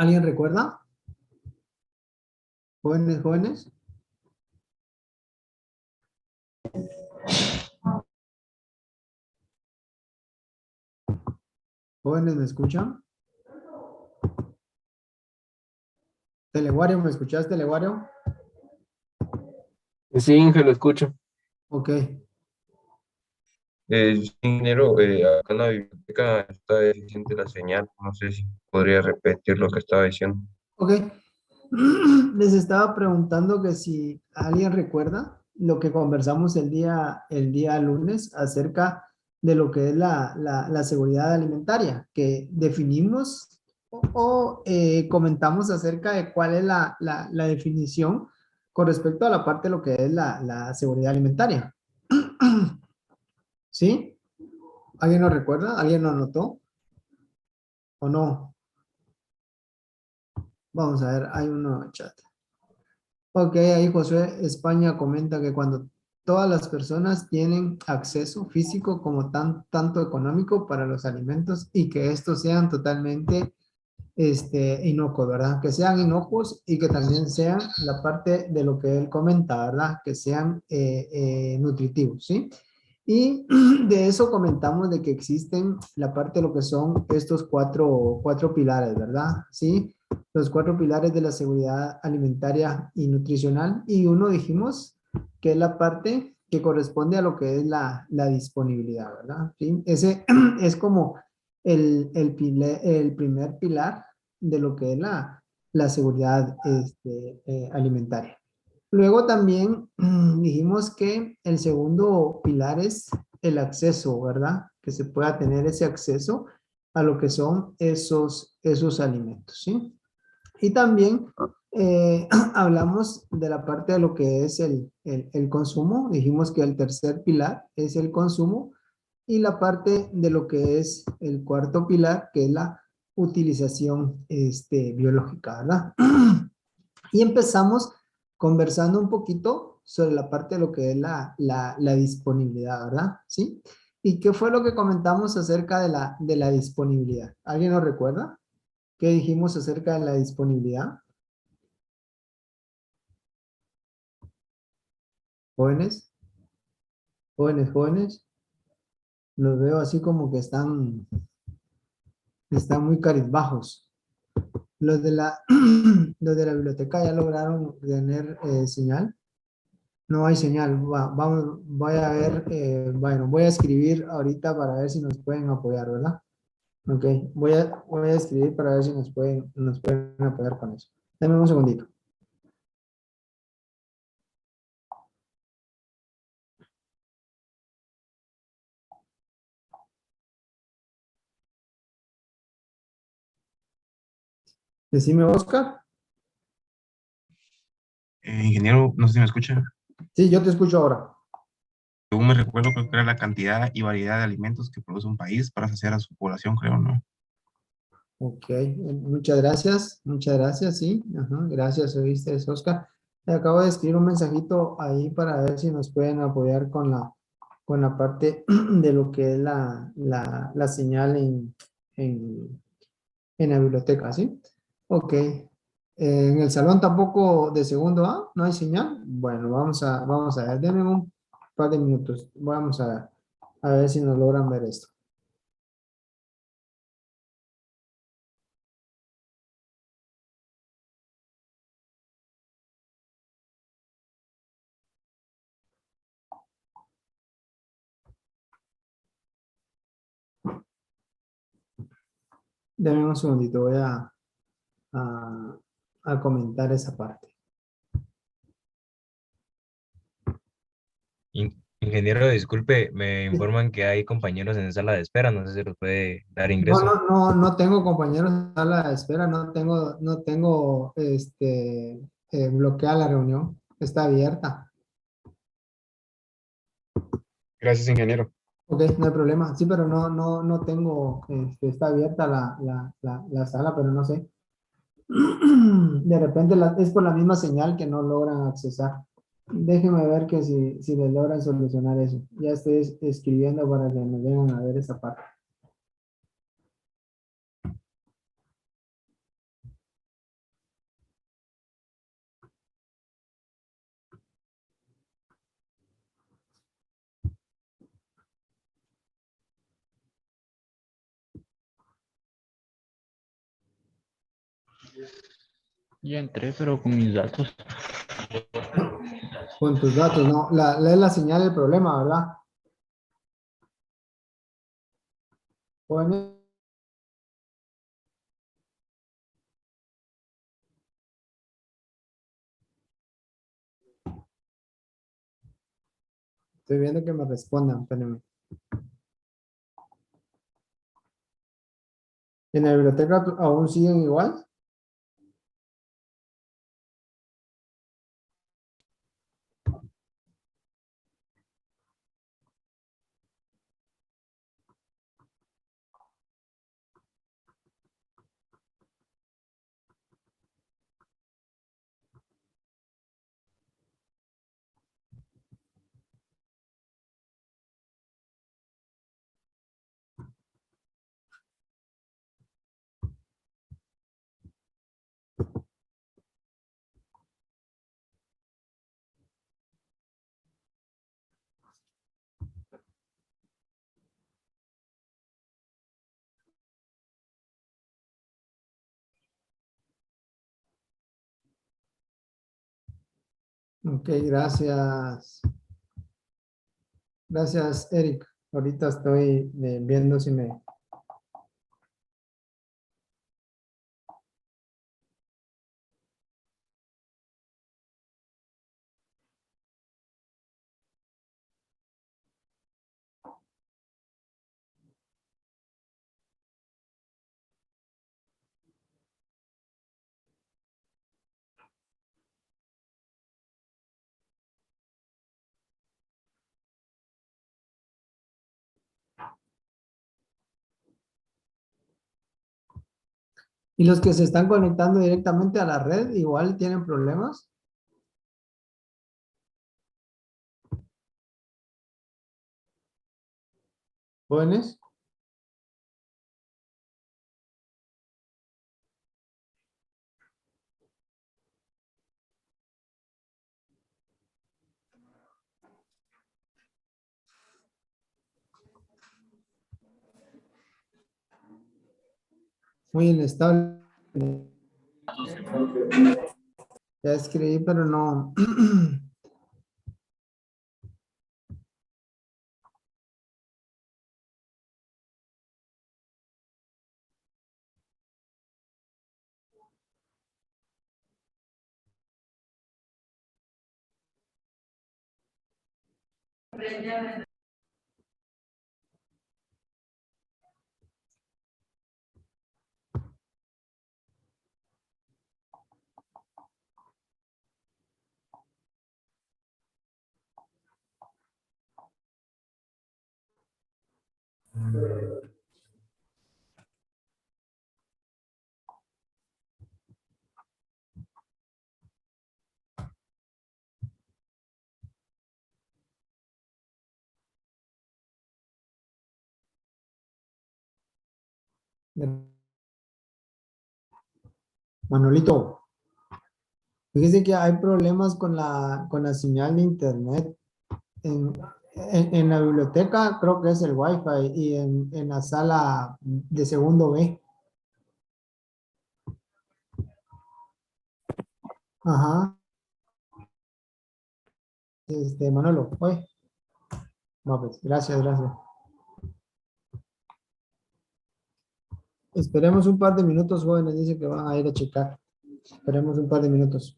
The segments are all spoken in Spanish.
¿Alguien recuerda? Jóvenes, jóvenes. Jóvenes, ¿me escuchan? Teleguario, ¿me escuchas, Teleguario? Sí, Inge, lo escucho. Ok, Sí, ingeniero, acá en la biblioteca está deficiente la señal. No sé si podría repetir lo que estaba diciendo. ok. Les estaba preguntando que si alguien recuerda lo que conversamos el día lunes acerca de lo que es la seguridad alimentaria, que definimos o comentamos acerca de cuál es la definición con respecto a la parte de lo que es la seguridad alimentaria. ¿Sí? ¿Alguien lo recuerda? ¿Alguien lo notó o no? Vamos a ver, hay uno en chat. Ok, ahí Josué España comenta que cuando todas las personas tienen acceso físico como tanto económico para los alimentos y que estos sean totalmente inocuos, ¿verdad? Que sean inocuos y que también sean la parte de lo que él comenta, ¿verdad? Que sean nutritivos, ¿sí? Y de eso comentamos de que existen la parte de lo que son estos cuatro pilares, ¿verdad? ¿Sí? Los cuatro pilares de la seguridad alimentaria y nutricional. Y uno dijimos que es la parte que corresponde a lo que es la disponibilidad, ¿verdad? ¿Sí? Ese es como el primer pilar de lo que es la seguridad alimentaria. Luego también dijimos que el segundo pilar es el acceso, ¿verdad? Que se pueda tener ese acceso a lo que son esos alimentos, ¿sí? Y también hablamos de la parte de lo que es el consumo. Dijimos que el tercer pilar es el consumo y la parte de lo que es el cuarto pilar, que es la utilización biológica, ¿verdad? Y empezamos conversando un poquito sobre la parte de lo que es la disponibilidad, ¿verdad? ¿Sí? ¿Y qué fue lo que comentamos acerca de la disponibilidad? ¿Alguien nos recuerda? ¿Qué dijimos acerca de la disponibilidad? Jóvenes, jóvenes, jóvenes. Los veo así como que están muy carizbajos. Los de la, los de la biblioteca ya lograron tener señal. No hay señal. Voy a ver, bueno, voy a escribir ahorita para ver si nos pueden apoyar, ¿verdad? Ok, voy a escribir para ver si nos pueden apoyar con eso. Dame un segundito. Decime, Oscar. Ingeniero, no sé si me escucha. Sí, yo te escucho ahora. Según me recuerdo, creo que era la cantidad y variedad de alimentos que produce un país para saciar a su población, creo, ¿no? Ok, muchas gracias, sí. Ajá, gracias, oíste, es Oscar. Te acabo de escribir un mensajito ahí para ver si nos pueden apoyar con la parte de lo que es la señal en, en la biblioteca, ¿sí? Ok. En el salón tampoco de segundo A, ¿no hay señal? Bueno, vamos a ver, denme un par de minutos. Vamos a ver si nos logran ver esto. Denme un segundito, voy a, a comentar esa parte. Ingeniero, disculpe, me informan que hay compañeros en sala de espera, no sé si los puede dar No, ingreso. no, no, no tengo compañeros en sala de espera, no tengo bloqueada la reunión, está abierta. Gracias, ingeniero. Ok, no hay problema. Sí, pero no tengo, está abierta la sala, pero no sé. De repente es por la misma señal que no logran accesar. Déjenme ver que si les logran solucionar eso. Ya estoy escribiendo para que me vengan a ver esa parte. Ya entré, pero con mis datos. Con tus datos, no. Es la señal del problema, ¿verdad? Jóvenes, estoy viendo que me respondan, espérenme. ¿En la biblioteca aún siguen igual? Ok, gracias. Gracias, Eric. Ahorita estoy viendo si me... ¿Y los que se están conectando directamente a la red igual tienen problemas? ¿Jóvenes? Muy inestable. Ya escribí, pero no. Manolito, fíjese que hay problemas con la señal de internet. En, en la biblioteca creo que es el Wi-Fi y en la sala de segundo B. Ajá. Manolo, oye. No, pues, gracias, gracias. Esperemos un par de minutos, jóvenes. Dice que van a ir a checar. Esperemos un par de minutos.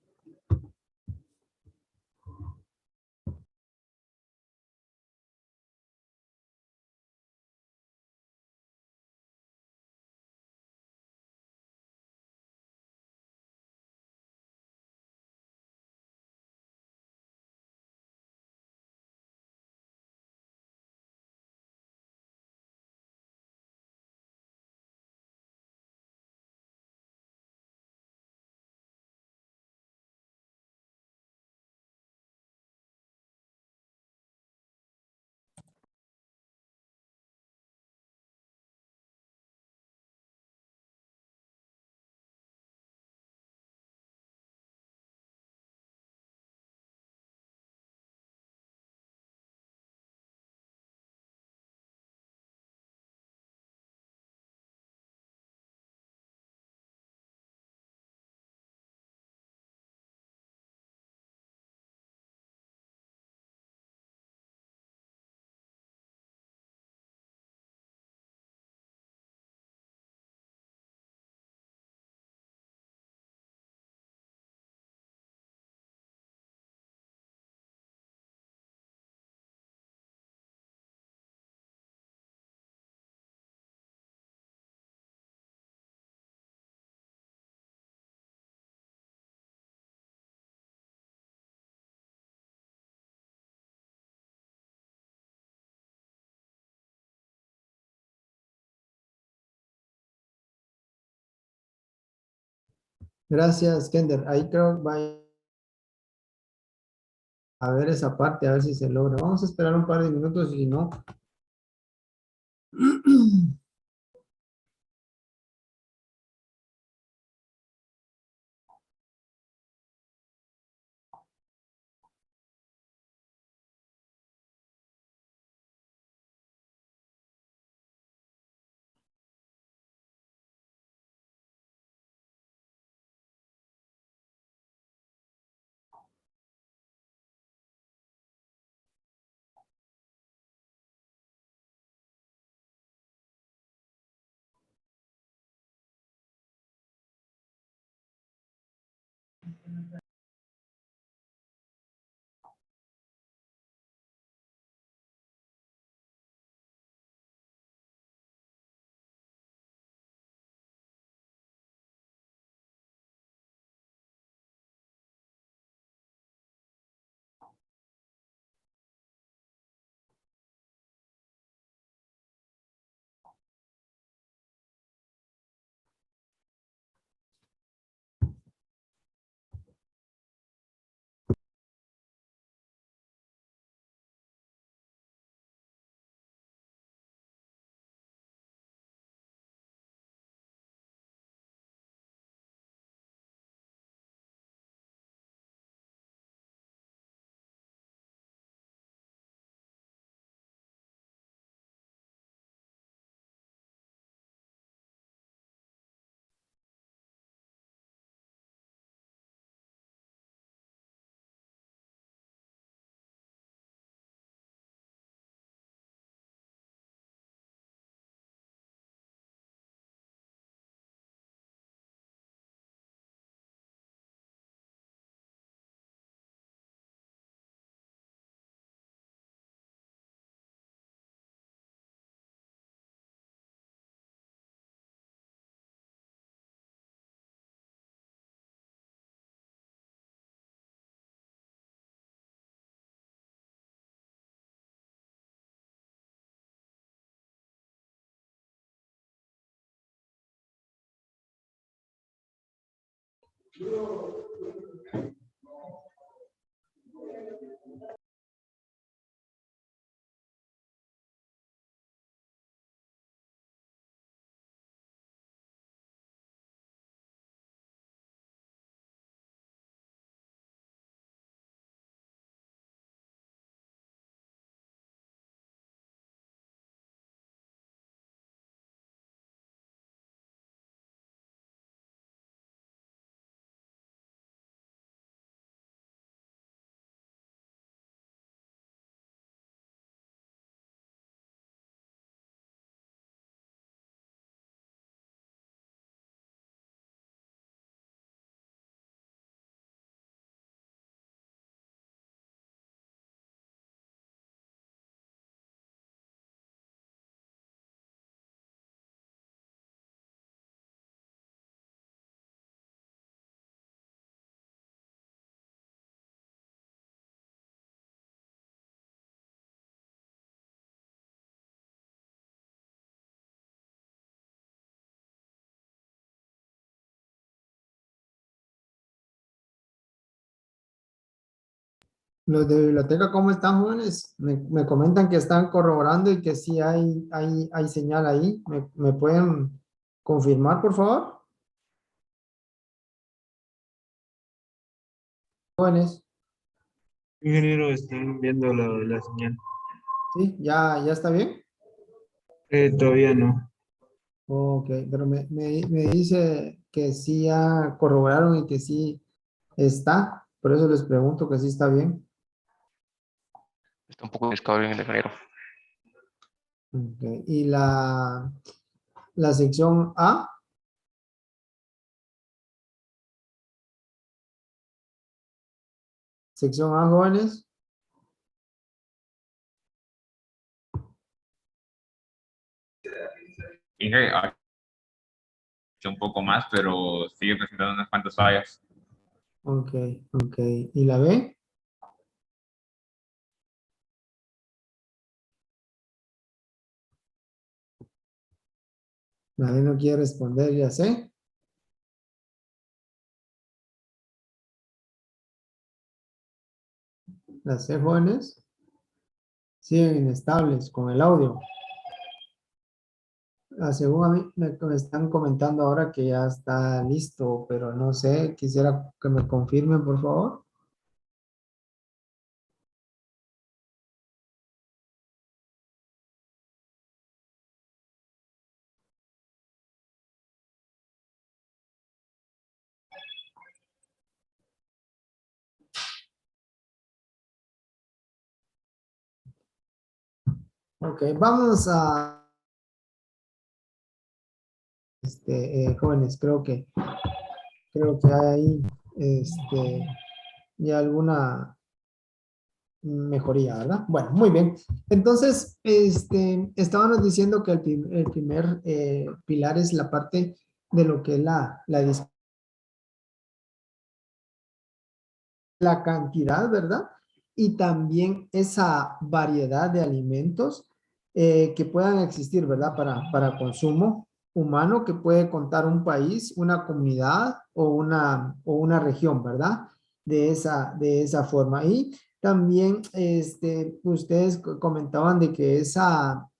Gracias, Kender. Ahí creo que va a ver esa parte, a ver si se logra. Vamos a esperar un par de minutos y si no. Los de biblioteca, ¿cómo están, jóvenes? Me comentan que están corroborando y que sí hay señal ahí. ¿Me pueden confirmar, por favor? Jóvenes, Ingeniero, están viendo la señal. ¿sí? ¿Ya está bien? Todavía no. Ok, pero me dice que sí ya corroboraron y que sí está. Por eso les pregunto que sí está bien. Está un poco discable en el ingeniero. Ok, y la sección A, sección A, jóvenes. Inge, un poco más, pero sigue presentando unas cuantas fallas. Ok, ok. ¿Y la B? La B no quiere responder, ya sé. Las C jóvenes siguen inestables con el audio. Según a mí me están comentando ahora que ya está listo, pero no sé, quisiera que me confirmen, por favor. Ok, vamos a... jóvenes, creo que hay ahí ya alguna mejoría, ¿verdad? Bueno, muy bien. Entonces, estábamos diciendo que el primer pilar es la parte de lo que es la cantidad, ¿verdad? Y también esa variedad de alimentos que puedan existir, ¿verdad? Para consumo humano que puede contar un país, una comunidad o una región, ¿verdad? De esa forma. Y también ustedes comentaban de que esa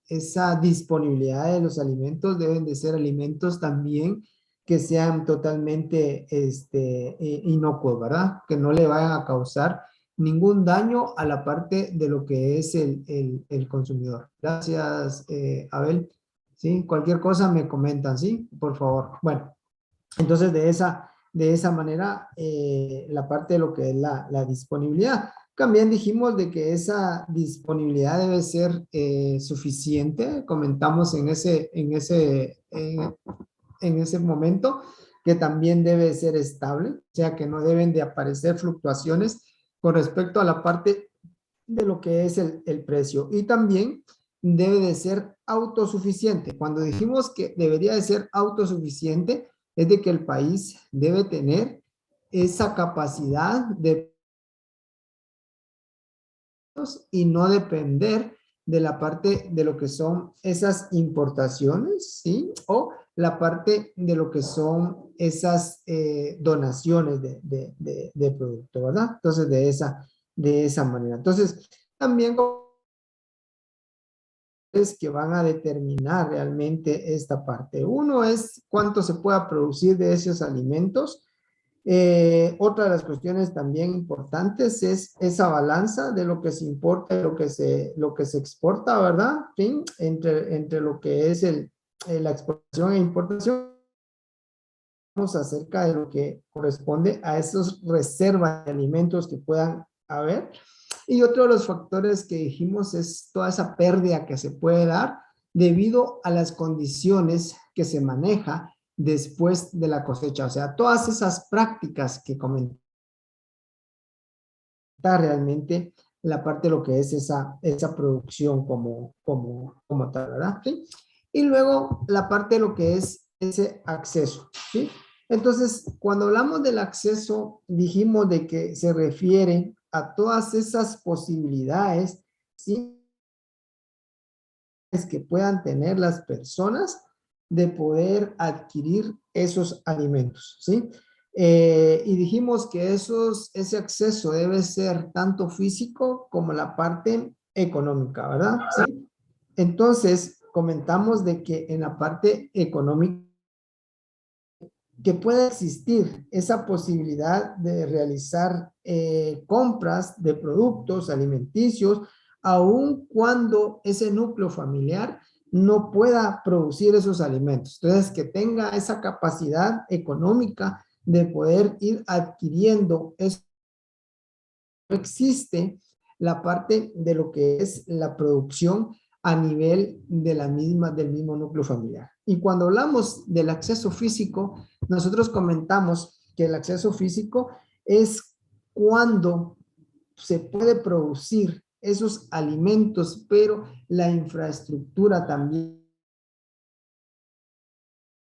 disponibilidad de los alimentos deben de ser alimentos también que sean totalmente inocuos, ¿verdad? Que no le vayan a causar ningún daño a la parte de lo que es el consumidor. Gracias, Abel. ¿Sí? Cualquier cosa me comentan, ¿sí? Por favor. Bueno, entonces de esa manera, la parte de lo que es la disponibilidad. También dijimos de que esa disponibilidad debe ser suficiente. Comentamos en ese momento, que también debe ser estable, o sea que no deben de aparecer fluctuaciones con respecto a la parte de lo que es el precio. Y también debe de ser autosuficiente. Cuando dijimos que debería de ser autosuficiente, es de que el país debe tener esa capacidad de y no depender de la parte de lo que son esas importaciones, ¿sí? O la parte de lo que son esas donaciones de producto, ¿verdad? Entonces, de esa manera. Entonces, también es que van a determinar realmente esta parte. Uno es cuánto se pueda producir de esos alimentos. Otra de las cuestiones también importantes es esa balanza de lo que se importa y lo que se exporta, ¿verdad? ¿Sí? Entre lo que es la exportación e importación, acerca de lo que corresponde a esas reservas de alimentos que puedan haber. Y otro de los factores que dijimos es toda esa pérdida que se puede dar debido a las condiciones que se maneja después de la cosecha. O sea, todas esas prácticas que comenté realmente la parte de lo que es esa producción como tal, ¿verdad? ¿Sí? Y luego la parte de lo que es ese acceso, ¿sí? Entonces, cuando hablamos del acceso, dijimos de que se refiere a todas esas posibilidades, ¿sí? Que puedan tener las personas de poder adquirir esos alimentos, ¿sí? Y dijimos que ese acceso debe ser tanto físico como la parte económica, ¿verdad? ¿Sí? Entonces, comentamos de que en la parte económica que puede existir esa posibilidad de realizar compras de productos alimenticios, aun cuando ese núcleo familiar no pueda producir esos alimentos. Entonces, que tenga esa capacidad económica de poder ir adquiriendo eso. No existe la parte de lo que es la producción a nivel del mismo núcleo familiar. Y cuando hablamos del acceso físico, nosotros comentamos que el acceso físico es cuando se puede producir esos alimentos, pero la infraestructura también,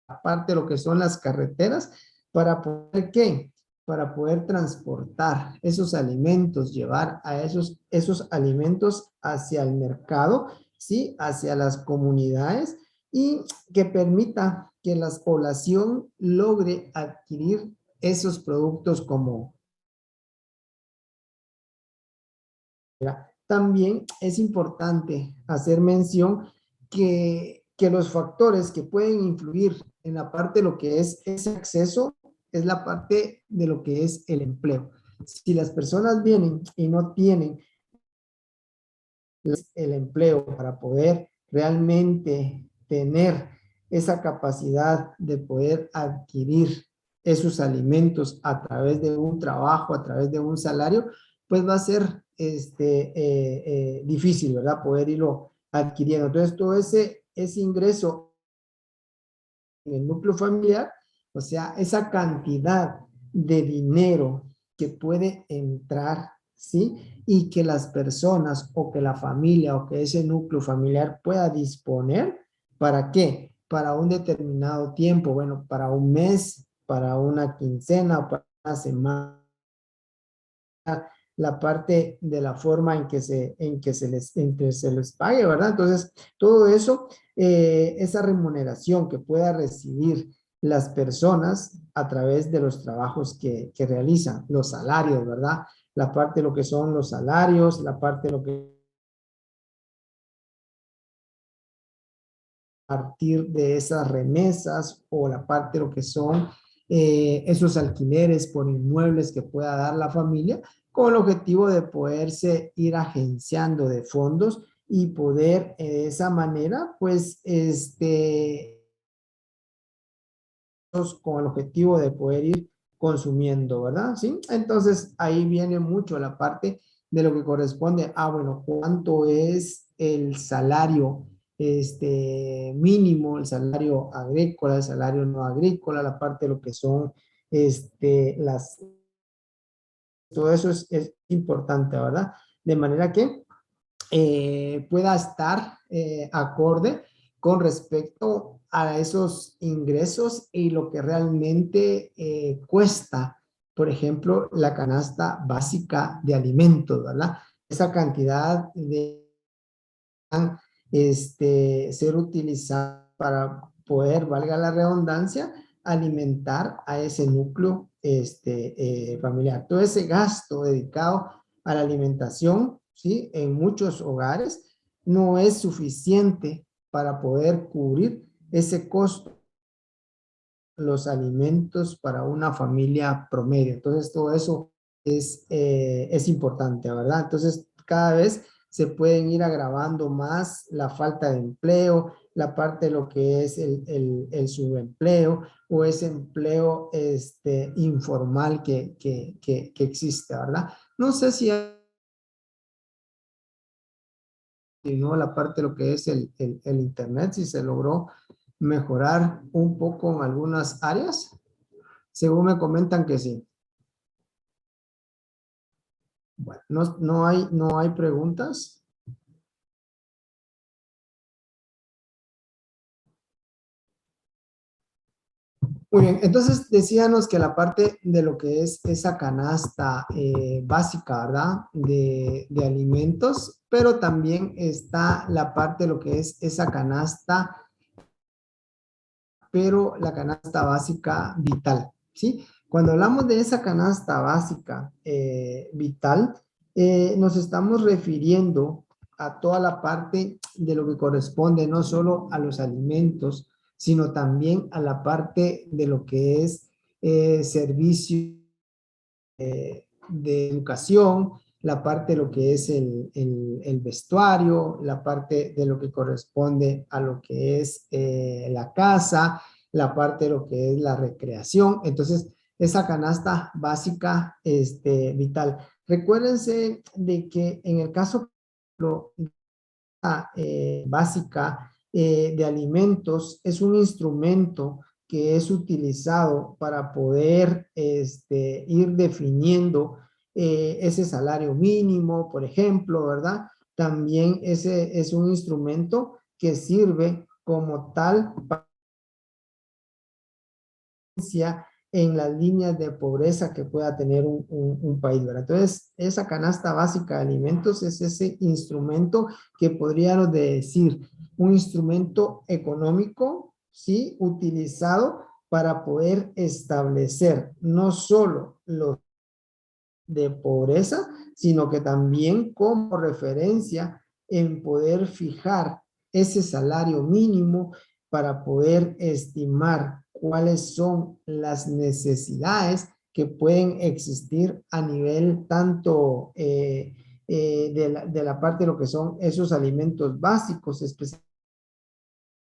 aparte de lo que son las carreteras, para poder, ¿qué? Para poder transportar esos alimentos, llevar a esos alimentos hacia el mercado, ¿sí? Hacia las comunidades y que permita que la población logre adquirir esos productos como También es importante hacer mención que los factores que pueden influir en la parte de lo que es ese acceso es la parte de lo que es el empleo. Si las personas vienen y no tienen el empleo para poder realmente tener esa capacidad de poder adquirir esos alimentos a través de un trabajo, a través de un salario, pues va a ser difícil, ¿verdad? Poder irlo adquiriendo. Entonces, todo ese ingreso en el núcleo familiar, o sea, esa cantidad de dinero que puede entrar, ¿sí? Y que las personas o que la familia o que ese núcleo familiar pueda disponer, ¿para qué? Para un determinado tiempo, bueno, para un mes, para una quincena o para una semana, la parte de la forma en que se les pague, ¿verdad? Entonces, todo eso, esa remuneración que pueda recibir las personas a través de los trabajos que realizan, los salarios, ¿verdad? La parte de lo que son los salarios, la parte de lo que a partir de esas remesas o la parte de lo que son esos alquileres por inmuebles que pueda dar la familia, con el objetivo de poderse ir agenciando de fondos y poder de esa manera, pues, con el objetivo de poder ir consumiendo, ¿verdad? ¿Sí? Entonces, ahí viene mucho la parte de lo que corresponde a, bueno, cuánto es el salario mínimo, el salario agrícola, el salario no agrícola, la parte de lo que son todo eso es importante, ¿verdad? De manera que pueda estar acorde con respecto a esos ingresos y lo que realmente cuesta, por ejemplo, la canasta básica de alimentos, ¿verdad? Esa cantidad de ser utilizada para poder, valga la redundancia, alimentar a ese núcleo familiar. Todo ese gasto dedicado a la alimentación, ¿sí? En muchos hogares no es suficiente para poder cubrir ese costo, los alimentos para una familia promedio. Entonces, todo eso es importante, ¿verdad? Entonces, cada vez se pueden ir agravando más la falta de empleo, la parte de lo que es el subempleo o ese empleo informal que existe, ¿verdad? No sé si ¿no? La parte de lo que es el internet, si se logró mejorar un poco en algunas áreas, según me comentan que sí. Bueno, no hay preguntas. Muy bien, entonces decíamos que la parte de lo que es esa canasta básica, ¿verdad? De alimentos, pero también está la parte de lo que es esa canasta, pero la canasta básica vital, ¿sí? Cuando hablamos de esa canasta básica vital, nos estamos refiriendo a toda la parte de lo que corresponde no solo a los alimentos, sino también a la parte de lo que es servicio de educación, la parte de lo que es el vestuario, la parte de lo que corresponde a lo que es la casa, la parte de lo que es la recreación. Entonces, esa canasta básica vital. Recuérdense de que en el caso básica de alimentos es un instrumento que es utilizado para poder ir definiendo ese salario mínimo, por ejemplo, ¿verdad? También ese es un instrumento que sirve como tal para en las líneas de pobreza que pueda tener un país, ¿verdad? Entonces, esa canasta básica de alimentos es ese instrumento que podríamos decir, un instrumento económico, ¿sí? Utilizado para poder establecer no solo los de pobreza, sino que también como referencia en poder fijar ese salario mínimo para poder estimar cuáles son las necesidades que pueden existir a nivel tanto de la parte de lo que son esos alimentos básicos, especialmente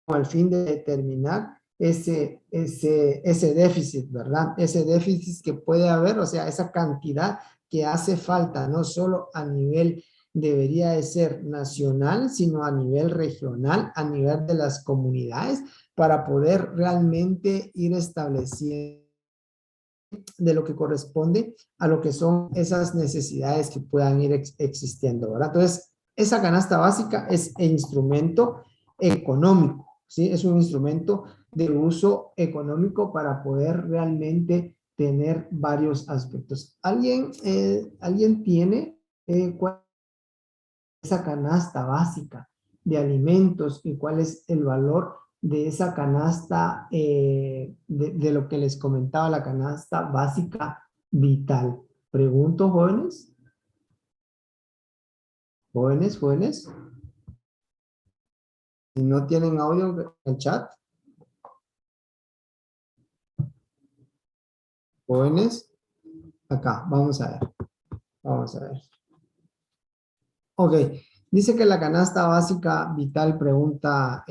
con el fin de determinar ese déficit, ¿verdad? Ese déficit que puede haber, o sea, esa cantidad que hace falta, no solo a nivel, debería de ser nacional, sino a nivel regional, a nivel de las comunidades, para poder realmente ir estableciendo de lo que corresponde a lo que son esas necesidades que puedan ir existiendo, ¿verdad? Entonces, esa canasta básica es el instrumento económico, ¿sí? Es un instrumento de uso económico para poder realmente tener varios aspectos. ¿Alguien tiene cuál es esa canasta básica de alimentos y cuál es el valor de esa canasta, de lo que les comentaba, la canasta básica vital? Pregunto, jóvenes. Jóvenes. Si no tienen audio en el chat. Jóvenes. Acá, vamos a ver. Ok, dice que la canasta básica vital, pregunta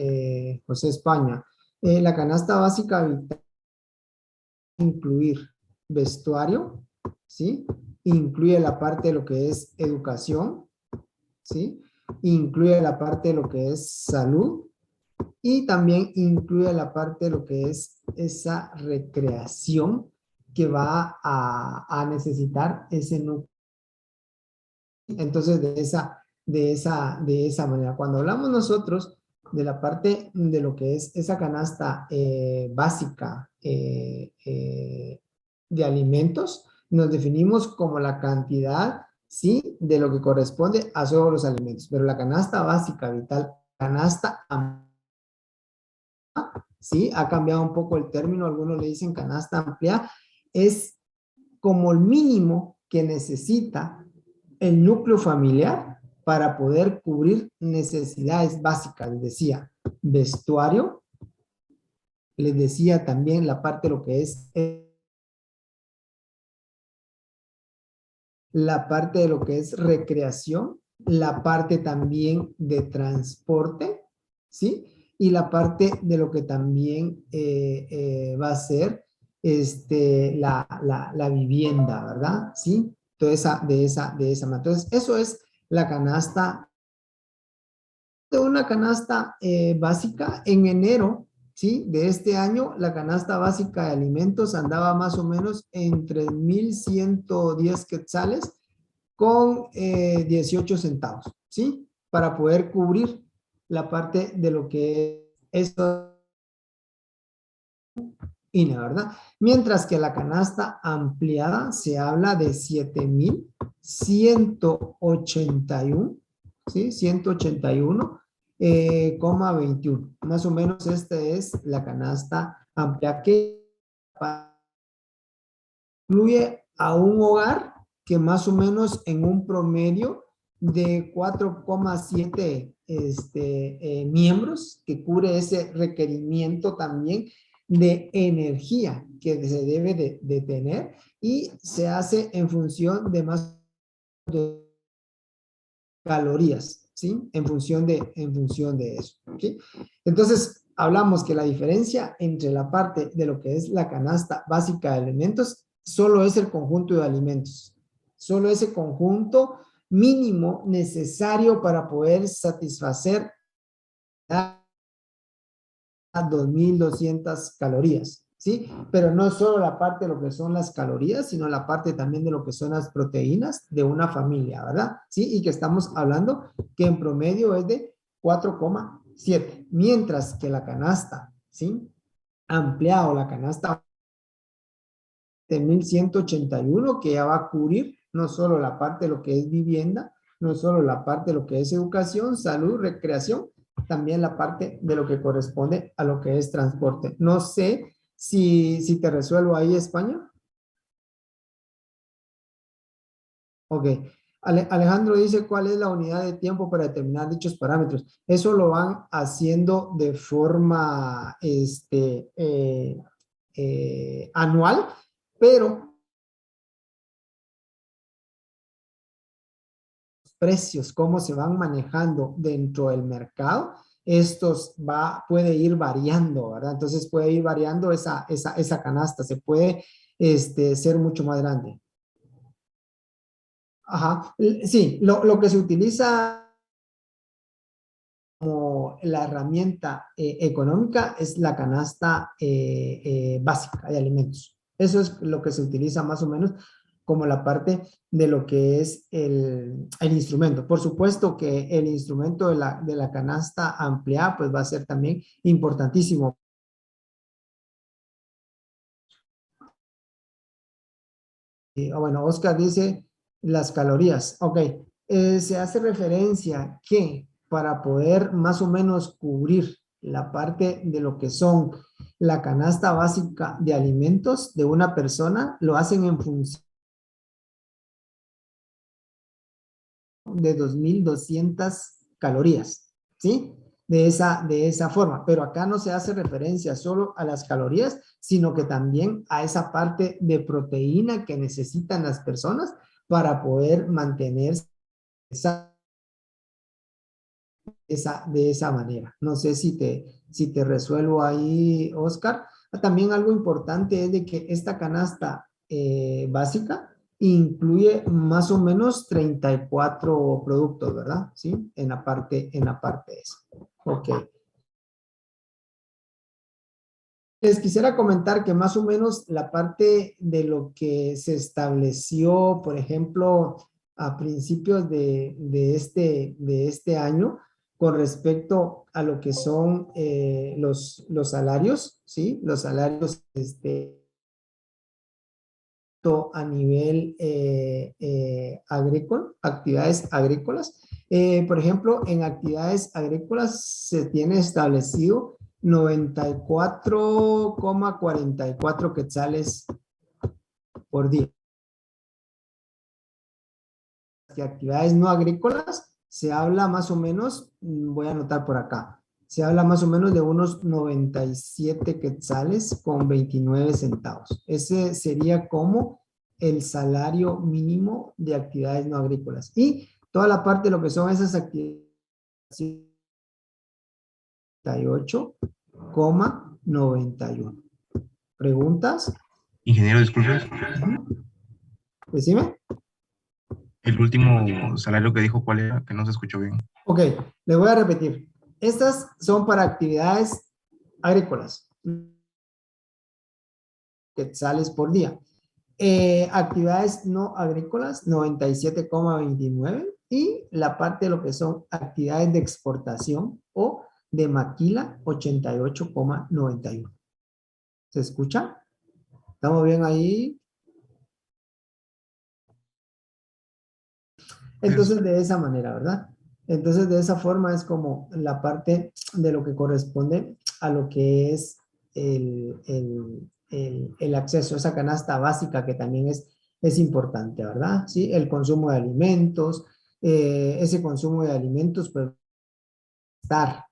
José España. La canasta básica vital incluir vestuario, ¿sí? Incluye la parte de lo que es educación, ¿sí? Incluye la parte de lo que es salud y también incluye la parte de lo que es esa recreación que va a necesitar ese núcleo. Entonces, de esa manera, cuando hablamos nosotros de la parte de lo que es esa canasta básica de alimentos, nos definimos como la cantidad, sí, de lo que corresponde a todos los alimentos. Pero la canasta básica vital, canasta, sí, ha cambiado un poco el término, algunos le dicen canasta amplia, es como el mínimo que necesita el núcleo familiar para poder cubrir necesidades básicas. Les decía, vestuario, les decía también la parte de lo que es la parte de lo que es recreación, la parte también de transporte, ¿sí? Y la parte de lo que también va a ser la vivienda, ¿verdad? ¿Sí? De esa manera. Entonces, eso es la canasta, una canasta básica. En enero, ¿sí? De este año, la canasta básica de alimentos andaba más o menos en 3,110 quetzales con 18 centavos, ¿sí? Para poder cubrir la parte de lo que es INE, ¿verdad? Mientras que la canasta ampliada se habla de 7,181, ¿sí? 181,21. Más o menos esta es la canasta amplia que incluye a un hogar que más o menos en un promedio de 4,7 miembros, que cubre ese requerimiento también de energía que se debe de tener, y se hace en función de más de calorías, ¿sí? En función de eso, ¿ok? Entonces, hablamos que la diferencia entre la parte de lo que es la canasta básica de alimentos solo es el conjunto de alimentos, solo ese conjunto mínimo necesario para poder satisfacer a 2,200 calorías, ¿sí? Pero no solo la parte de lo que son las calorías, sino la parte también de lo que son las proteínas de una familia, ¿verdad? ¿Sí? Y que estamos hablando que en promedio es de 4,7, mientras que la canasta, ¿sí? Ampliado, la canasta de 1,181, que ya va a cubrir no solo la parte de lo que es vivienda, no solo la parte de lo que es educación, salud, recreación, también la parte de lo que corresponde a lo que es transporte. No sé si te resuelvo ahí, España. Ok. Alejandro dice cuál es la unidad de tiempo para determinar dichos parámetros. Eso lo van haciendo de forma anual, pero precios, cómo se van manejando dentro del mercado, puede ir variando, ¿verdad? Entonces puede ir variando esa canasta, se puede ser mucho más grande. Ajá, sí, lo que se utiliza como la herramienta económica es la canasta básica de alimentos. Eso es lo que se utiliza más o menos como la parte de lo que es el instrumento. Por supuesto que el instrumento de la canasta ampliada pues va a ser también importantísimo. Bueno, Oscar dice las calorías. Ok, se hace referencia que para poder más o menos cubrir la parte de lo que son la canasta básica de alimentos de una persona, lo hacen en función de 2.200 calorías, ¿sí? De esa forma, pero acá no se hace referencia solo a las calorías, sino que también a esa parte de proteína que necesitan las personas para poder mantenerse de esa manera. No sé si te resuelvo ahí, Oscar. También algo importante es de que esta canasta básica incluye más o menos 34 productos, ¿verdad? Sí, en la parte esa. Ok. Les quisiera comentar que más o menos la parte de lo que se estableció, por ejemplo, a principios de este año, con respecto a lo que son los salarios, ¿sí? Los salarios a nivel agrícola, actividades agrícolas. Por ejemplo, en actividades agrícolas se tiene establecido 94,44 quetzales por día. De actividades no agrícolas se habla más o menos, voy a anotar por acá, se habla más o menos de unos 97 quetzales con 29 centavos. Ese sería como el salario mínimo de actividades no agrícolas. Y toda la parte de lo que son esas actividades, 98,91. ¿Preguntas? Ingeniero, disculpe. Decime. El último salario que dijo, ¿cuál era? Que no se escuchó bien. Ok, le voy a repetir. Estas son para actividades agrícolas. Quetzales por día. Actividades no agrícolas, 97,29. Y la parte de lo que son actividades de exportación o de maquila, 88,91. ¿Se escucha? ¿Estamos bien ahí? Entonces, de esa manera, ¿verdad? Entonces, de esa forma es como la parte de lo que corresponde a lo que es el acceso a esa canasta básica que también es importante, ¿verdad? Sí, el consumo de alimentos, ese consumo de alimentos, pues,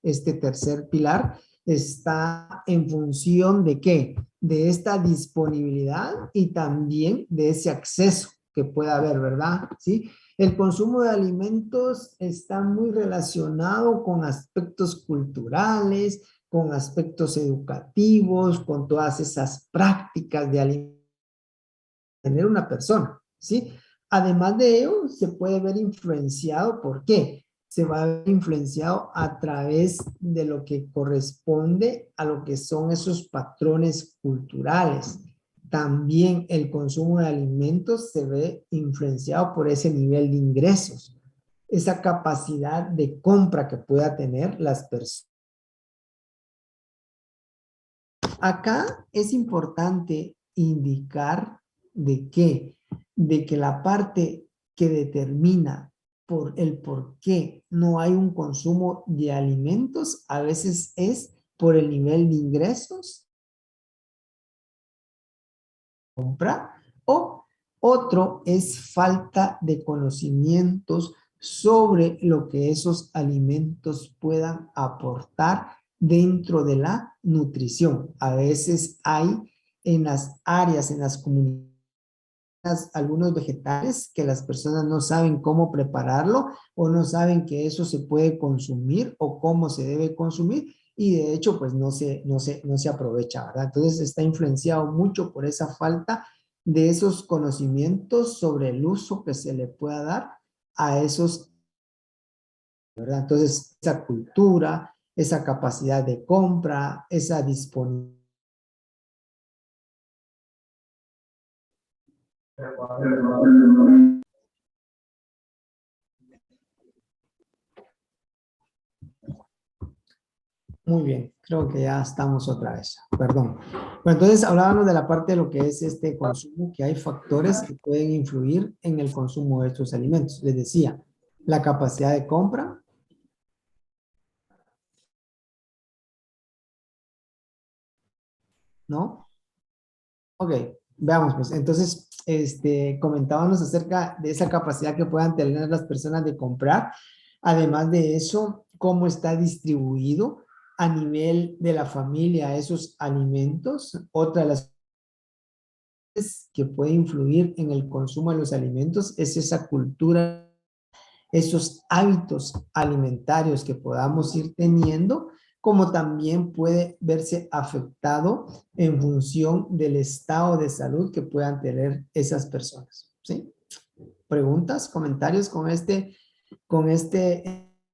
este tercer pilar está en función de ¿qué? De esta disponibilidad y también de ese acceso que pueda haber, ¿verdad? ¿Sí? El consumo de alimentos está muy relacionado con aspectos culturales, con aspectos educativos, con todas esas prácticas de alimentación tener una persona, ¿sí? Además de ello, se puede ver influenciado, ¿por qué? Se va a ver influenciado a través de lo que corresponde a lo que son esos patrones culturales. También el consumo de alimentos se ve influenciado por ese nivel de ingresos, esa capacidad de compra que pueda tener las personas. Acá es importante indicar de que la parte que determina por qué no hay un consumo de alimentos a veces es por el nivel de ingresos, compra o Otro es falta de conocimientos sobre lo que esos alimentos puedan aportar dentro de la nutrición. A veces hay en las áreas, en las comunidades, algunos vegetales que las personas no saben cómo prepararlo o no saben que eso se puede consumir o cómo se debe consumir y de hecho pues no se aprovecha, ¿verdad? Entonces está influenciado mucho por esa falta de esos conocimientos sobre el uso que se le pueda dar a esos, ¿verdad? Entonces esa cultura, esa capacidad de compra, esa disponibilidad. Muy bien, creo que ya estamos otra vez. Perdón. Bueno, entonces hablábamos de la parte de lo que es este consumo, que hay factores que pueden influir en el consumo de estos alimentos. Les decía, la capacidad de compra. ¿No? Ok, veamos pues. Entonces, comentábamos acerca de esa capacidad que puedan tener las personas de comprar. Además de eso, cómo está distribuido a nivel de la familia esos alimentos. Otra de las que puede influir en el consumo de los alimentos es esa cultura, esos hábitos alimentarios que podamos ir teniendo, como también puede verse afectado en función del estado de salud que puedan tener esas personas. ¿Sí? ¿Preguntas, comentarios con este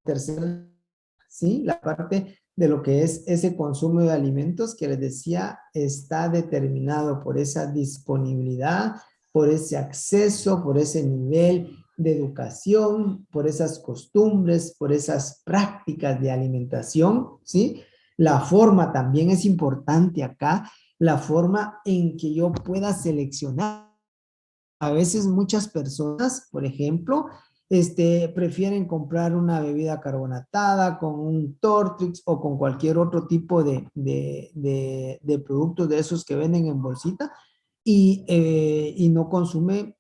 tercer, sí? La parte de lo que es ese consumo de alimentos que les decía está determinado por esa disponibilidad, por ese acceso, por ese nivel de educación, por esas costumbres, por esas prácticas de alimentación, ¿sí? La forma también es importante acá, la forma en que yo pueda seleccionar. A veces muchas personas, por ejemplo, prefieren comprar una bebida carbonatada con un Tortrix o con cualquier otro tipo de productos de esos que venden en bolsita y no consume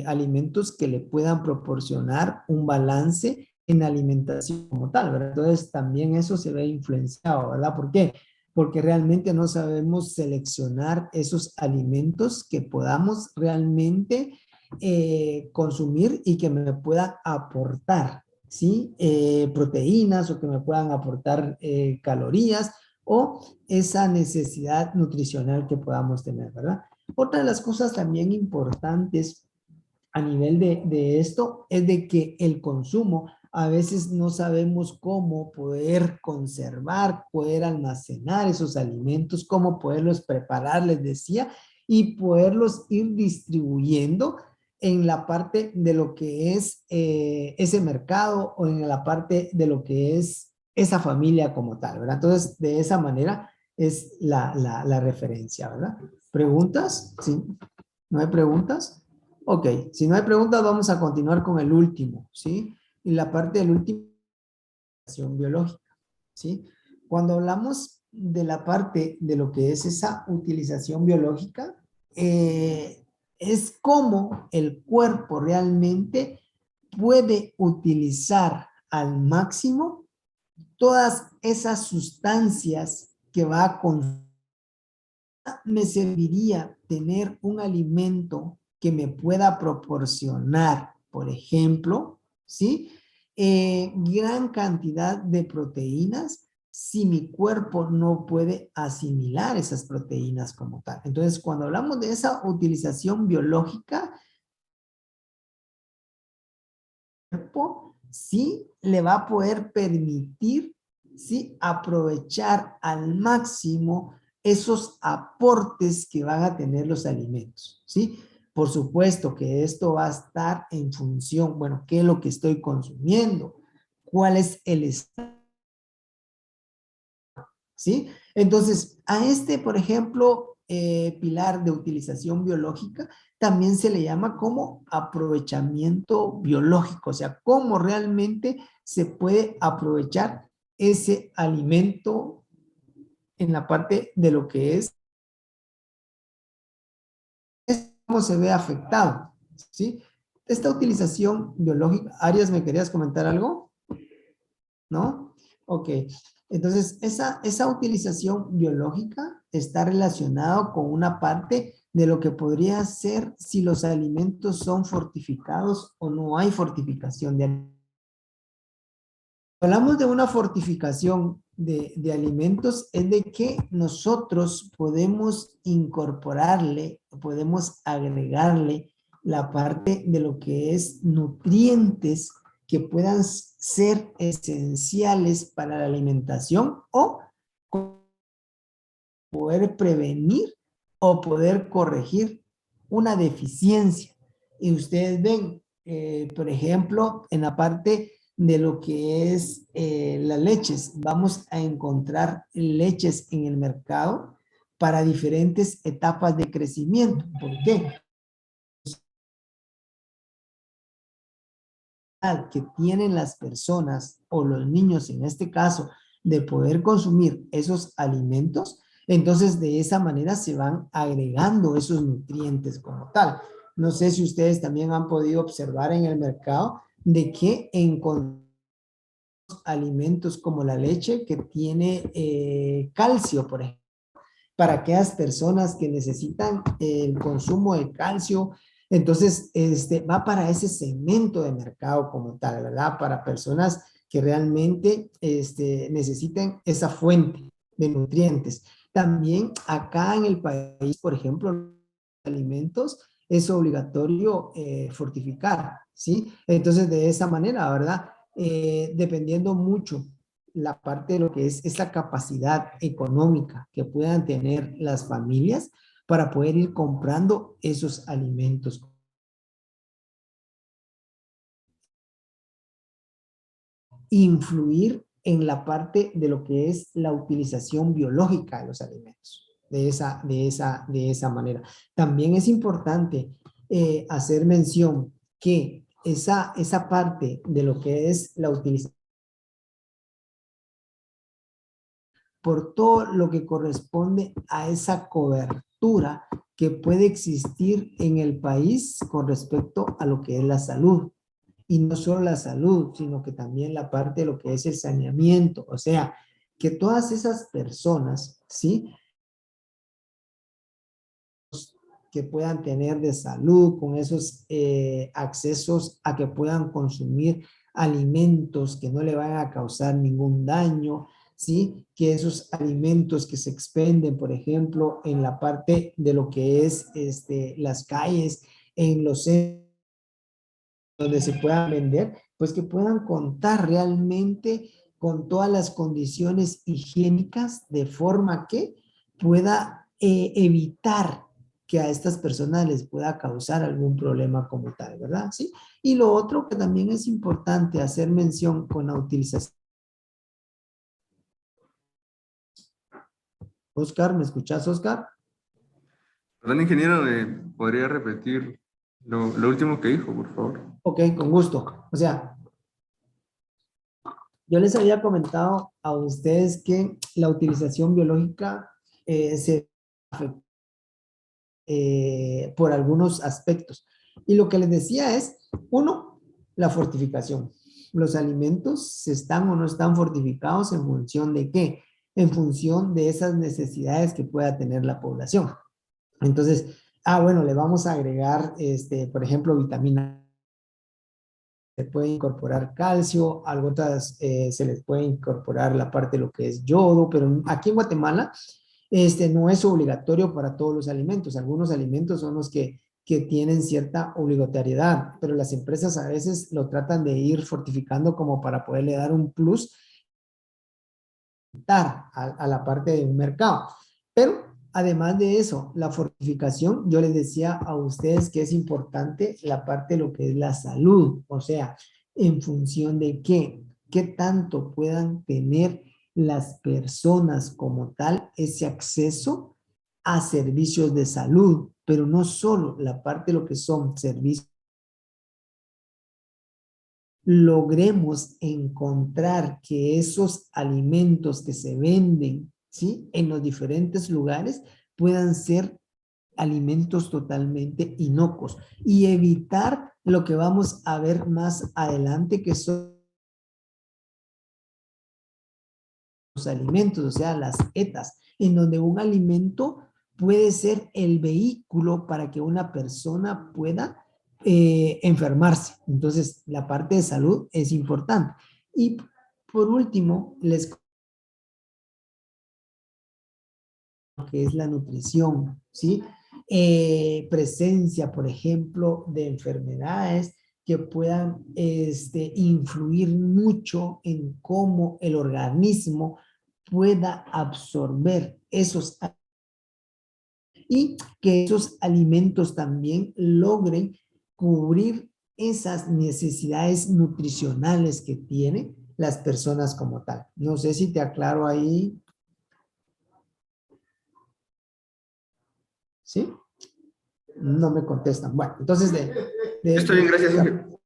alimentos que le puedan proporcionar un balance en alimentación como tal, ¿verdad? Entonces también eso se ve influenciado, ¿verdad? ¿Por qué? Porque realmente no sabemos seleccionar esos alimentos que podamos realmente consumir y que me puedan aportar, ¿sí? Proteínas o que me puedan aportar calorías o esa necesidad nutricional que podamos tener, ¿verdad? Otra de las cosas también importantes a nivel de esto es de que el consumo a veces no sabemos cómo poder conservar, poder almacenar esos alimentos, cómo poderlos preparar, les decía, y poderlos ir distribuyendo en la parte de lo que es ese mercado o en la parte de lo que es esa familia como tal, ¿verdad? Entonces, de esa manera es la referencia, ¿verdad? ¿Preguntas? ¿Sí? ¿No hay preguntas? Ok, si no hay preguntas, vamos a continuar con el último, ¿sí? Y la parte del último, biológica, ¿sí? Cuando hablamos de la parte de lo que es esa utilización biológica, es cómo el cuerpo realmente puede utilizar al máximo todas esas sustancias que va a consumir. Me serviría tener un alimento que me pueda proporcionar, por ejemplo, ¿sí? Gran cantidad de proteínas si mi cuerpo no puede asimilar esas proteínas como tal. Entonces, cuando hablamos de esa utilización biológica, el cuerpo sí le va a poder permitir, ¿sí? Aprovechar al máximo esos aportes que van a tener los alimentos, ¿sí? Por supuesto que esto va a estar en función, bueno, ¿qué es lo que estoy consumiendo? ¿Cuál es el estado? ¿Sí? Entonces, a por ejemplo, pilar de utilización biológica, también se le llama como aprovechamiento biológico, o sea, cómo realmente se puede aprovechar ese alimento en la parte de lo que es cómo se ve afectado, ¿sí? Esta utilización biológica, Arias, ¿me querías comentar algo? ¿No? Ok. Entonces, esa utilización biológica está relacionada con una parte de lo que podría ser si los alimentos son fortificados o no hay fortificación de alimentos. Hablamos de una fortificación de alimentos, es de que nosotros podemos incorporarle, podemos agregarle la parte de lo que es nutrientes que puedan ser esenciales para la alimentación o poder prevenir o poder corregir una deficiencia. Y ustedes ven, por ejemplo, en la parte de lo que es las leches, vamos a encontrar leches en el mercado para diferentes etapas de crecimiento. ¿Por qué? Que tienen las personas o los niños en este caso de poder consumir esos alimentos, entonces de esa manera se van agregando esos nutrientes como tal. No sé si ustedes también han podido observar en el mercado de que encontramos alimentos como la leche que tiene calcio, por ejemplo, para aquellas personas que necesitan el consumo de calcio. Entonces, va para ese segmento de mercado como tal, ¿verdad? Para personas que realmente necesiten esa fuente de nutrientes. También acá en el país, por ejemplo, los alimentos es obligatorio fortificar, ¿sí? Entonces, de esa manera, ¿verdad? Dependiendo mucho la parte de lo que es esa capacidad económica que puedan tener las familias para poder ir comprando esos alimentos. Influir en la parte de lo que es la utilización biológica de los alimentos. De esa manera. También es importante hacer mención que esa parte de lo que es la utilización por todo lo que corresponde a esa cobertura que puede existir en el país con respecto a lo que es la salud. Y no solo la salud, sino que también la parte de lo que es el saneamiento. O sea, que todas esas personas, ¿sí? Que puedan tener de salud, con esos accesos a que puedan consumir alimentos que no le van a causar ningún daño, ¿sí? Que esos alimentos que se expenden, por ejemplo, en la parte de lo que es las calles, en los centros donde se puedan vender, pues que puedan contar realmente con todas las condiciones higiénicas de forma que pueda evitar que a estas personas les pueda causar algún problema como tal, ¿verdad? ¿Sí? Y lo otro que también es importante hacer mención con la utilización. Oscar, ¿me escuchas, Oscar? Perdón, ingeniero, ¿podría repetir lo último que dijo, por favor? Ok, con gusto. O sea, yo les había comentado a ustedes que la utilización biológica se afecta por algunos aspectos. Y lo que les decía es, uno, la fortificación. Los alimentos están o no están fortificados en función de qué? En función de esas necesidades que pueda tener la población. Entonces, bueno, le vamos a agregar, por ejemplo, vitamina. Se puede incorporar calcio, algo otras se les puede incorporar la parte de lo que es yodo, pero aquí en Guatemala no es obligatorio para todos los alimentos. Algunos alimentos son los que tienen cierta obligatoriedad, pero las empresas a veces lo tratan de ir fortificando como para poderle dar un plus a la parte de un mercado. Pero además de eso, la fortificación, yo les decía a ustedes que es importante la parte de lo que es la salud, o sea, en función de qué tanto puedan tener las personas como tal ese acceso a servicios de salud, pero no solo la parte de lo que son servicios. Logremos encontrar que esos alimentos que se venden, ¿sí? En los diferentes lugares puedan ser alimentos totalmente inocuos y evitar lo que vamos a ver más adelante, que son los alimentos, o sea, las ETAs, en donde un alimento puede ser el vehículo para que una persona pueda enfermarse. Entonces, la parte de salud es importante. Y por último, les que es la nutrición, ¿sí? Presencia, por ejemplo, de enfermedades que puedan influir mucho en cómo el organismo pueda absorber esos y que esos alimentos también logren cubrir esas necesidades nutricionales que tienen las personas como tal. No sé si te aclaro ahí. ¿Sí? No me contestan. Bueno, entonces Estoy bien, gracias, Inge.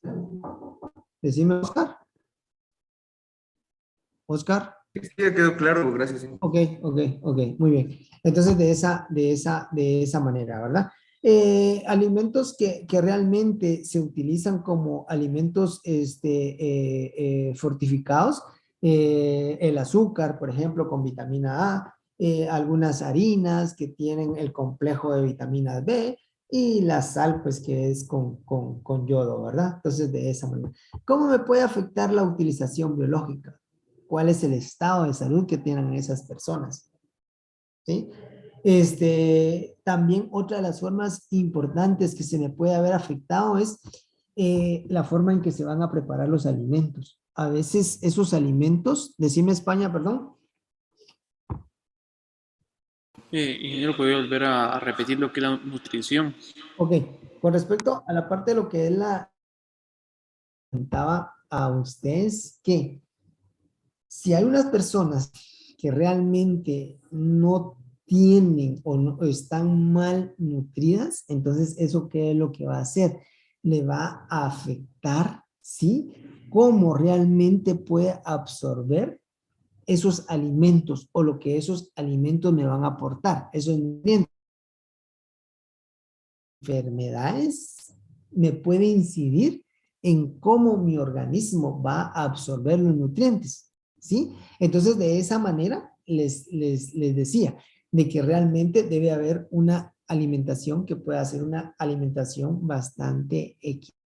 Decime, Oscar. Oscar. Sí, ya quedó claro, gracias, Inge. Ok, muy bien. Entonces, de esa manera, ¿verdad? Alimentos que realmente se utilizan como alimentos fortificados, el azúcar, por ejemplo, con vitamina A, algunas harinas que tienen el complejo de vitamina B y la sal, pues, que es con yodo, ¿verdad? Entonces, de esa manera. ¿Cómo me puede afectar la utilización biológica? ¿Cuál es el estado de salud que tienen esas personas? ¿Sí? También otra de las formas importantes que se me puede haber afectado es la forma en que se van a preparar los alimentos. A veces esos alimentos, decime España, perdón. Ingeniero, ¿puede volver a repetir lo que es la nutrición? Ok, con respecto a la parte de lo que es comentaba a ustedes que si hay unas personas que realmente no tienen o están mal nutridas, entonces eso qué es lo que va a hacer, le va a afectar, ¿sí? Cómo realmente puede absorber esos alimentos o lo que esos alimentos me van a aportar. Eso es enfermedades me puede incidir en cómo mi organismo va a absorber los nutrientes, ¿sí? Entonces, de esa manera, les decía, de que realmente debe haber una alimentación que pueda ser una alimentación bastante equilibrada.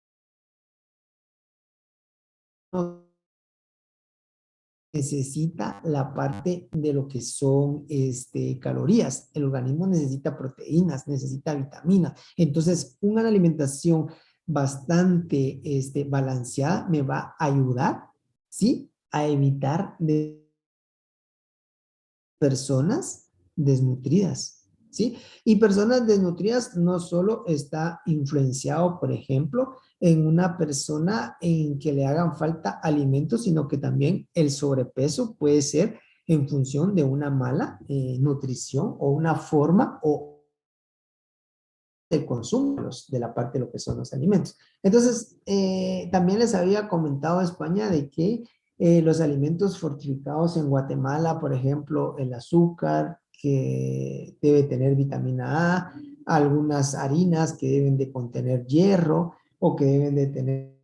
Necesita la parte de lo que son calorías. El organismo necesita proteínas, necesita vitaminas. Entonces, una alimentación bastante balanceada me va a ayudar, ¿sí? A evitar de personas desnutridas, ¿sí? Y personas desnutridas no solo está influenciado, por ejemplo, en una persona en que le hagan falta alimentos, sino que también el sobrepeso puede ser en función de una mala nutrición o una forma o de consumo de la parte de lo que son los alimentos. Entonces, también les había comentado a España de que los alimentos fortificados en Guatemala, por ejemplo, el azúcar, que debe tener vitamina A, algunas harinas que deben de contener hierro o que deben de tener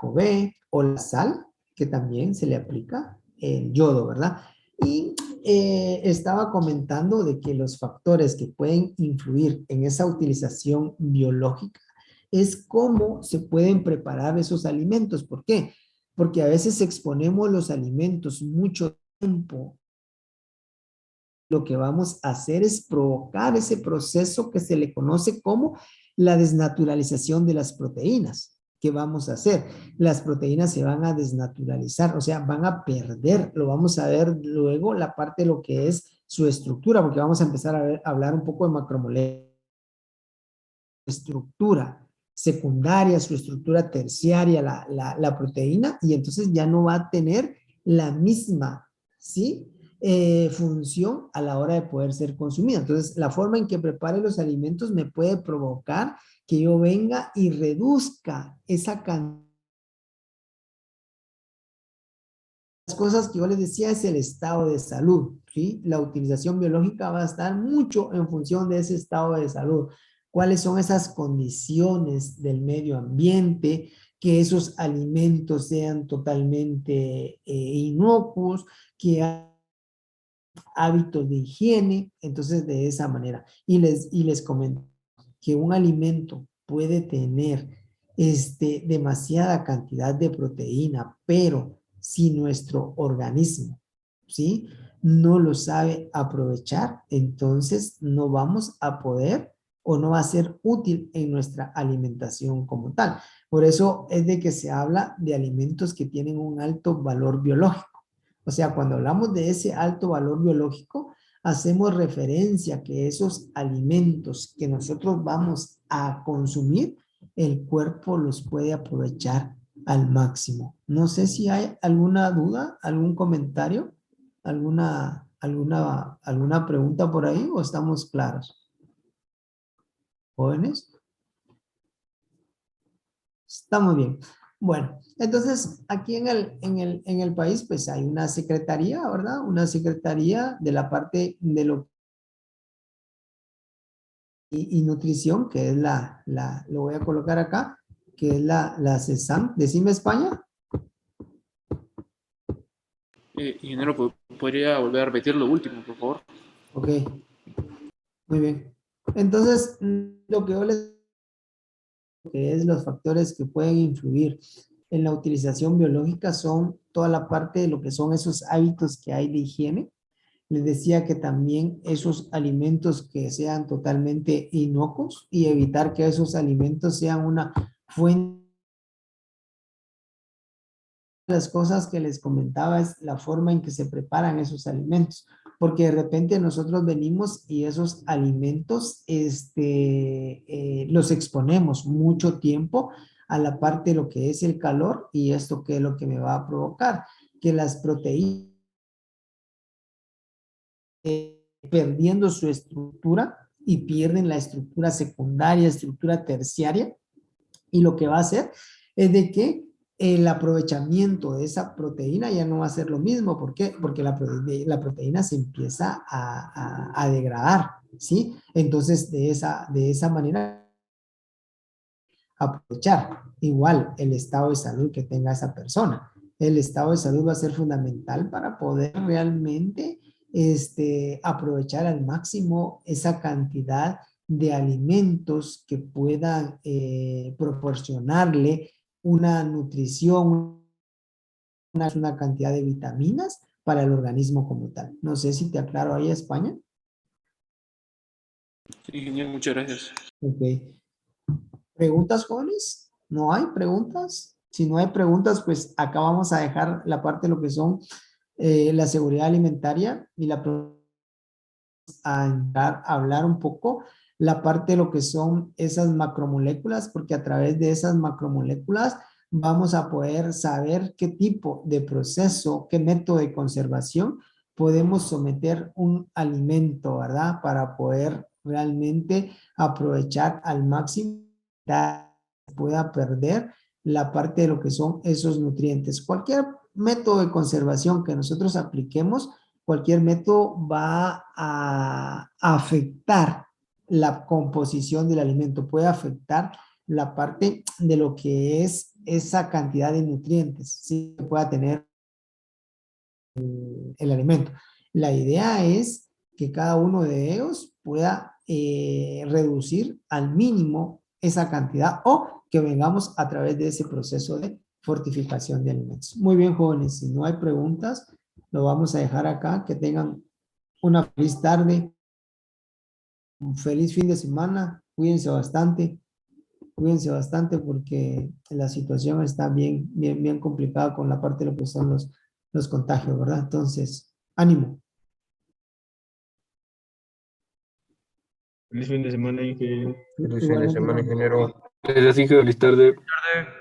B, o la sal, que también se le aplica el yodo, ¿verdad? Y estaba comentando de que los factores que pueden influir en esa utilización biológica es cómo se pueden preparar esos alimentos. ¿Por qué? Porque a veces exponemos los alimentos mucho tiempo. Lo que vamos a hacer es provocar ese proceso que se le conoce como la desnaturalización de las proteínas. ¿Qué vamos a hacer? Las proteínas se van a desnaturalizar, o sea, van a perder, lo vamos a ver luego la parte de lo que es su estructura, porque vamos a empezar a hablar un poco de macromoléculas. Estructura secundaria, su estructura terciaria, la proteína, y entonces ya no va a tener la misma, ¿sí? Función a la hora de poder ser consumida. Entonces, la forma en que prepare los alimentos me puede provocar que yo venga y reduzca esa cantidad. Las cosas que yo les decía es el estado de salud. ¿sí? La utilización biológica va a estar mucho en función de ese estado de salud. ¿Cuáles son esas condiciones del medio ambiente? Que esos alimentos sean totalmente inocuos, que hábitos de higiene, entonces de esa manera. Y les comento que un alimento puede tener demasiada cantidad de proteína, pero si nuestro organismo, ¿sí? No lo sabe aprovechar, entonces no vamos a poder o no va a ser útil en nuestra alimentación como tal. Por eso es de que se habla de alimentos que tienen un alto valor biológico. O sea, cuando hablamos de ese alto valor biológico, hacemos referencia a que esos alimentos que nosotros vamos a consumir, el cuerpo los puede aprovechar al máximo. No sé si hay alguna duda, algún comentario, alguna pregunta por ahí o estamos claros. ¿Jóvenes? Estamos bien. Bueno, entonces aquí en el país pues hay una secretaría, ¿verdad? Una secretaría de la parte de lo y nutrición, que es lo voy a colocar acá, que es la CESAM. Decime España. Ingeniero, ¿podría volver a repetir lo último, por favor? Ok, muy bien. Entonces, lo que yo les que es los factores que pueden influir en la utilización biológica son toda la parte de lo que son esos hábitos que hay de higiene. Les decía que también esos alimentos que sean totalmente inocuos y evitar que esos alimentos sean una fuente. Las cosas que les comentaba es la forma en que se preparan esos alimentos, porque de repente nosotros venimos y esos alimentos los exponemos mucho tiempo a la parte de lo que es el calor y esto que es lo que me va a provocar, que las proteínas perdiendo su estructura y pierden la estructura secundaria, estructura terciaria, y lo que va a hacer es de que el aprovechamiento de esa proteína ya no va a ser lo mismo. ¿Por qué? Porque la proteína se empieza a degradar, ¿sí? Entonces, de esa manera, aprovechar igual el estado de salud que tenga esa persona. El estado de salud va a ser fundamental para poder realmente aprovechar al máximo esa cantidad de alimentos que puedan proporcionarle una nutrición, una cantidad de vitaminas para el organismo como tal. No sé si te aclaro ahí, España. Sí, ingeniero, muchas gracias. Ok. ¿Preguntas, jóvenes? ¿No hay preguntas? Si no hay preguntas, pues acá vamos a dejar la parte de lo que son la seguridad alimentaria y a entrar a hablar un poco la parte de lo que son esas macromoléculas, porque a través de esas macromoléculas vamos a poder saber qué tipo de proceso, qué método de conservación podemos someter un alimento, ¿verdad? Para poder realmente aprovechar al máximo, pueda perder la parte de lo que son esos nutrientes. Cualquier método de conservación que nosotros apliquemos, cualquier método va a afectar la composición del alimento, puede afectar la parte de lo que es esa cantidad de nutrientes, ¿sí? Que pueda tener el alimento. La idea es que cada uno de ellos pueda reducir al mínimo esa cantidad o que vengamos a través de ese proceso de fortificación de alimentos. Muy bien, jóvenes, si no hay preguntas, lo vamos a dejar acá. Que tengan una feliz tarde, un feliz fin de semana. Cuídense bastante porque la situación está bien, bien, bien complicada con la parte de lo que son los contagios, ¿verdad? Entonces, ánimo. Feliz fin de semana, Inge. Feliz fin de Igualmente, semana, jóvenes. ingeniero. Gracias, Inge. Feliz tarde. Tarde.